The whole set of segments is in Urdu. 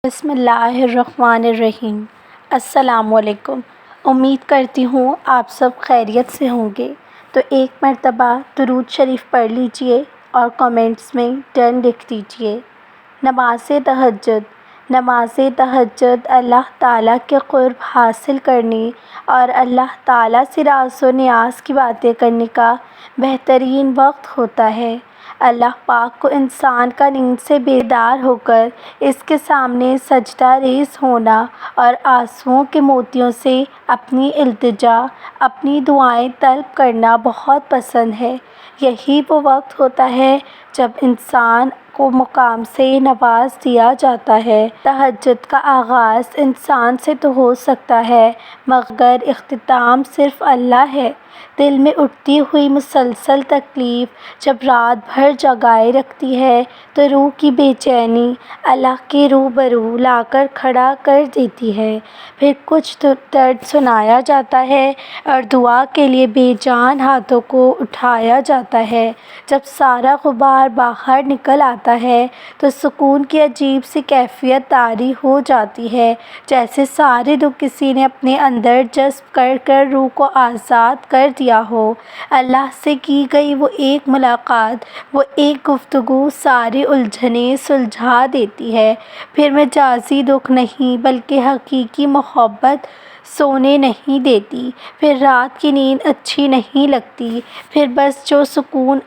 بسم اللہ الرحمن الرحیم۔ السلام علیکم۔ امید کرتی ہوں آپ سب خیریت سے ہوں گے۔ تو ایک مرتبہ درود شریف پڑھ لیجئے اور کمنٹس میں ڈن لکھ دیجئے۔ نماز تہجد اللہ تعالیٰ کے قرب حاصل کرنے اور اللہ تعالیٰ سے راز و نیاز کی باتیں کرنے کا بہترین وقت ہوتا ہے۔ اللہ پاک کو انسان کا نیند سے بیدار ہو کر اس کے سامنے سجدہ ریز ہونا اور آنسوؤں کے موتیوں سے اپنی التجا، اپنی دعائیں طلب کرنا بہت پسند ہے۔ یہی وہ وقت ہوتا ہے جب انسان کو مقام سے نواز دیا جاتا ہے۔ تہجد کا آغاز انسان سے تو ہو سکتا ہے مگر اختتام صرف اللہ ہے۔ دل میں اٹھتی ہوئی مسلسل تکلیف جب رات بھر جگائے رکھتی ہے تو روح کی بے چینی اللہ کے روبرو لا کر کھڑا کر دیتی ہے۔ پھر کچھ درد سنایا جاتا ہے اور دعا کے لیے بے جان ہاتھوں کو اٹھایا جاتا ہے۔ جب سارا غبار باہر نکل آتا ہے تو سکون کی عجیب سی کیفیت طاری ہو جاتی ہے، جیسے سارے دکھ کسی نے اپنے اندر جذب کر روح کو آزاد کر دیا ہو۔ اللہ سے کی گئی وہ ایک ملاقات، وہ ایک گفتگو ساری الجھنیں سلجھا دیتی ہے۔ پھر مجازی دکھ نہیں بلکہ حقیقی محبت سونے نہیں دیتی۔ پھر رات کی نیند اچھی نہیں لگتی۔ پھر بس جو سکون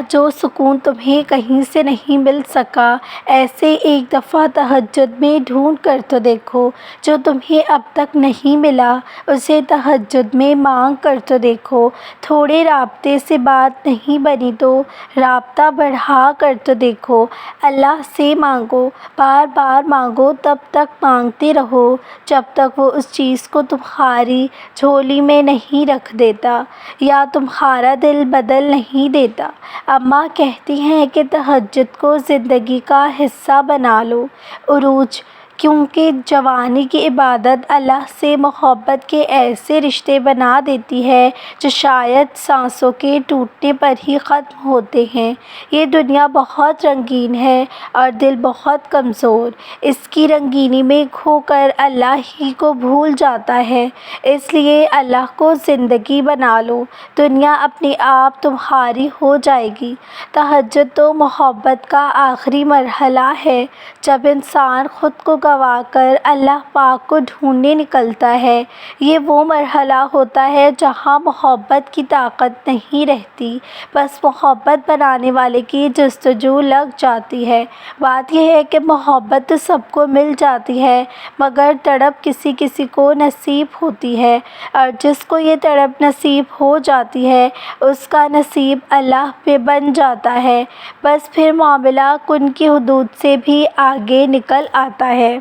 جو سکون تمہیں کہیں سے نہیں مل سکا، ایسے ایک دفعہ تہجد میں ڈھونڈ کر تو دیکھو۔ جو تمہیں اب تک نہیں ملا اسے تہجد میں مانگ کر تو دیکھو۔ تھوڑے رابطے سے بات نہیں بنی تو رابطہ بڑھا کر تو دیکھو۔ اللہ سے مانگو، بار بار مانگو، تب تک مانگتے رہو جب تک وہ اس چیز کو تمہاری جھولی میں نہیں رکھ دیتا یا تمہارا دل بدل نہیں دیتا۔ اماں کہتی ہیں کہ تہجد کو زندگی کا حصہ بنا لو۔ عروج، کیونکہ جوانی کی عبادت اللہ سے محبت کے ایسے رشتے بنا دیتی ہے جو شاید سانسوں کے ٹوٹنے پر ہی ختم ہوتے ہیں۔ یہ دنیا بہت رنگین ہے اور دل بہت کمزور، اس کی رنگینی میں کھو کر اللہ ہی کو بھول جاتا ہے۔ اس لیے اللہ کو زندگی بنا لو، دنیا اپنے آپ تمہاری ہو جائے گی۔ تہجد تو محبت کا آخری مرحلہ ہے، جب انسان خود کو گنوا کر اللہ پاک کو ڈھونڈنے نکلتا ہے۔ یہ وہ مرحلہ ہوتا ہے جہاں محبت کی طاقت نہیں رہتی، بس محبت بنانے والے کی جستجو لگ جاتی ہے۔ بات یہ ہے کہ محبت تو سب کو مل جاتی ہے مگر تڑپ کسی کسی کو نصیب ہوتی ہے، اور جس کو یہ تڑپ نصیب ہو جاتی ہے اس کا نصیب اللہ پہ بن جاتا ہے۔ بس پھر معاملہ کن کی حدود سے بھی آگے نکل آتا ہے۔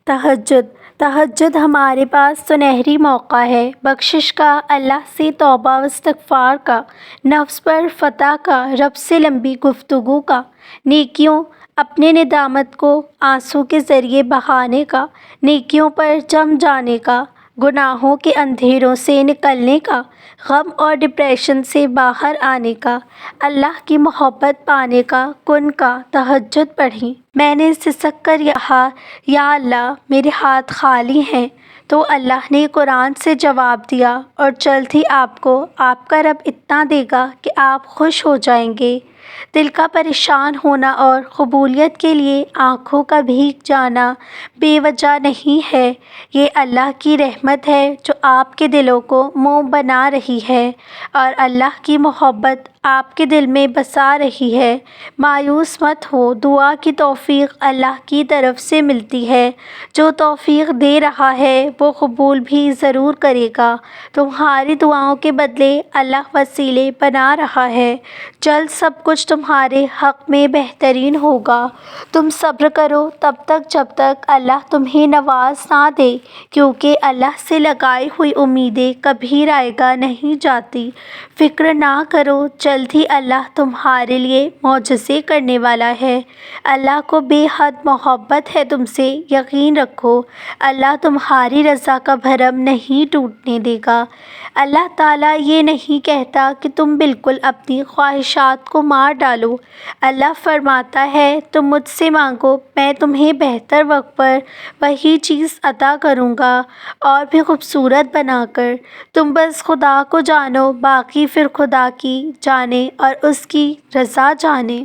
تہجد ہمارے پاس سنہری موقع ہے، بخشش کا، اللہ سے توبہ و استغفار کا، نفس پر فتح کا، رب سے لمبی گفتگو کا، نیکیوں اپنے ندامت کو آنسوں کے ذریعے بہانے کا، نیکیوں پر جم جانے کا، گناہوں کے اندھیروں سے نکلنے کا، غم اور ڈپریشن سے باہر آنے کا، اللہ کی محبت پانے کا، کن کا۔ تہجد پڑھی، میں نے سسک کر کہا یا اللہ میرے ہاتھ خالی ہیں، تو اللہ نے قرآن سے جواب دیا اور جلد ہی آپ کو آپ کا رب اتنا دے گا کہ آپ خوش ہو جائیں گے۔ دل کا پریشان ہونا اور قبولیت کے لیے آنکھوں کا بھیگ جانا بے وجہ نہیں ہے، یہ اللہ کی رحمت ہے جو آپ کے دلوں کو موم بنا رہی ہے اور اللہ کی محبت آپ کے دل میں بسا رہی ہے۔ مایوس مت ہو، دعا کی توفیق اللہ کی طرف سے ملتی ہے، جو توفیق دے رہا ہے وہ قبول بھی ضرور کرے گا۔ تمہاری دعاؤں کے بدلے اللہ وسیلے بنا رہا ہے، جلد سب کچھ تمہارے حق میں بہترین ہوگا۔ تم صبر کرو تب تک جب تک اللہ تمہیں نواز نہ دے، کیونکہ اللہ سے لگائی ہوئی امیدیں کبھی رائگاں نہیں جاتی۔ فکر نہ کرو، جلد ہی اللہ تمہارے لیے معجزے کرنے والا ہے۔ اللہ کو بے حد محبت ہے تم سے، یقین رکھو اللہ تمہاری رضا کا بھرم نہیں ٹوٹنے دے گا۔ اللہ تعالیٰ یہ نہیں کہتا کہ تم بالکل اپنی خواہشات کو مار ڈالو۔ اللہ فرماتا ہے تم مجھ سے مانگو، میں تمہیں بہتر وقت پر وہی چیز عطا کروں گا اور بھی خوبصورت بنا کر۔ تم بس خدا کو جانو، باقی پھر خدا کی جانے اور اس کی رضا جانے۔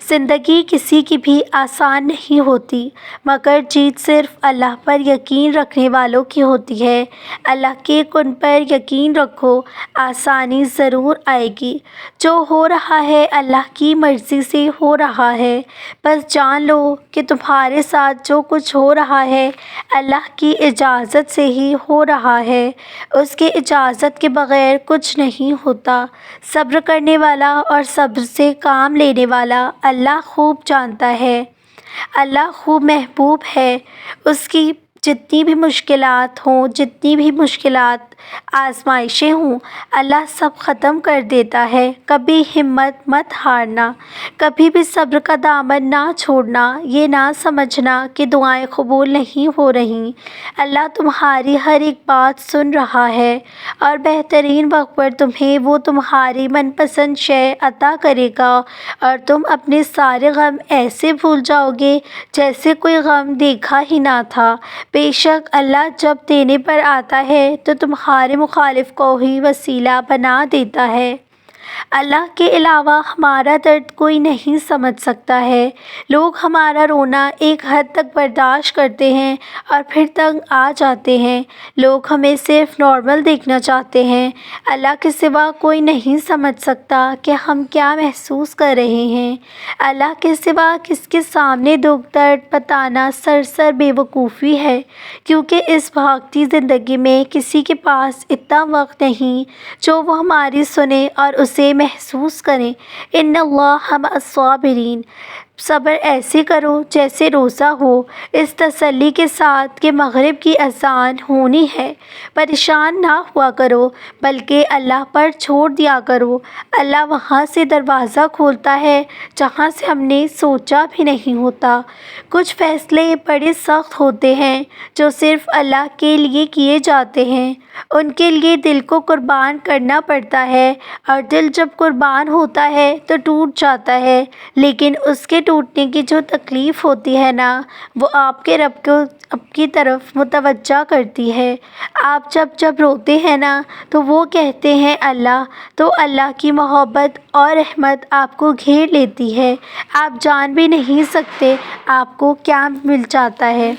زندگی کسی کی بھی آسان نہیں ہوتی، مگر جیت صرف اللہ پر یقین رکھنے والوں کی ہوتی ہے۔ اللہ کے کن پر یقین رکھو، آسانی ضرور آئے گی۔ جو ہو رہا ہے اللہ کی مرضی سے ہو رہا ہے۔ بس جان لو کہ تمہارے ساتھ جو کچھ ہو رہا ہے اللہ کی اجازت سے ہی ہو رہا ہے، اس کی اجازت کے بغیر کچھ نہیں ہوتا۔ صبر کرنے والا اور صبر سے کام لینے والا اللہ خوب جانتا ہے۔ اللہ خوب محبوب ہے۔ اس کی جتنی بھی مشکلات ہوں، جتنی بھی مشکلات آزمائشیں ہوں، اللہ سب ختم کر دیتا ہے۔ کبھی ہمت مت ہارنا، کبھی بھی صبر کا دامن نہ چھوڑنا، یہ نہ سمجھنا کہ دعائیں قبول نہیں ہو رہیں۔ اللہ تمہاری ہر ایک بات سن رہا ہے اور بہترین وقت پر تمہیں وہ تمہاری من پسند شے عطا کرے گا اور تم اپنے سارے غم ایسے بھول جاؤ گے جیسے کوئی غم دیکھا ہی نہ تھا۔ بے شک اللہ جب دینے پر آتا ہے تو تمہارے مخالف کو ہی وسیلہ بنا دیتا ہے۔ اللہ کے علاوہ ہمارا درد کوئی نہیں سمجھ سکتا ہے۔ لوگ ہمارا رونا ایک حد تک برداشت کرتے ہیں اور پھر تنگ آ جاتے ہیں۔ لوگ ہمیں صرف نارمل دیکھنا چاہتے ہیں۔ اللہ کے سوا کوئی نہیں سمجھ سکتا کہ ہم کیا محسوس کر رہے ہیں۔ اللہ کے سوا کس کے سامنے دکھ درد بتانا سراسر بے وقوفی ہے، کیونکہ اس بھاگتی زندگی میں کسی کے پاس اتنا وقت نہیں جو وہ ہماری سنے اور اسے محسوس کریں۔ ان اللہ مع الصابرین، صبر ایسے کرو جیسے روزہ ہو، اس تسلی کے ساتھ کہ مغرب کی اذان ہونی ہے۔ پریشان نہ ہوا کرو بلکہ اللہ پر چھوڑ دیا کرو۔ اللہ وہاں سے دروازہ کھولتا ہے جہاں سے ہم نے سوچا بھی نہیں ہوتا۔ کچھ فیصلے بڑے سخت ہوتے ہیں جو صرف اللہ کے لیے کیے جاتے ہیں، ان کے لیے دل کو قربان کرنا پڑتا ہے، اور دل جب قربان ہوتا ہے تو ٹوٹ جاتا ہے، لیکن اس کے ٹوٹنے کی جو تکلیف ہوتی ہے نا، وہ آپ کے رب کو آپ کی طرف متوجہ کرتی ہے۔ آپ جب روتے ہیں نا تو وہ کہتے ہیں اللہ، تو اللہ کی محبت اور رحمت آپ کو گھیر لیتی ہے۔ آپ جان بھی نہیں سکتے آپ کو کیا مل جاتا ہے۔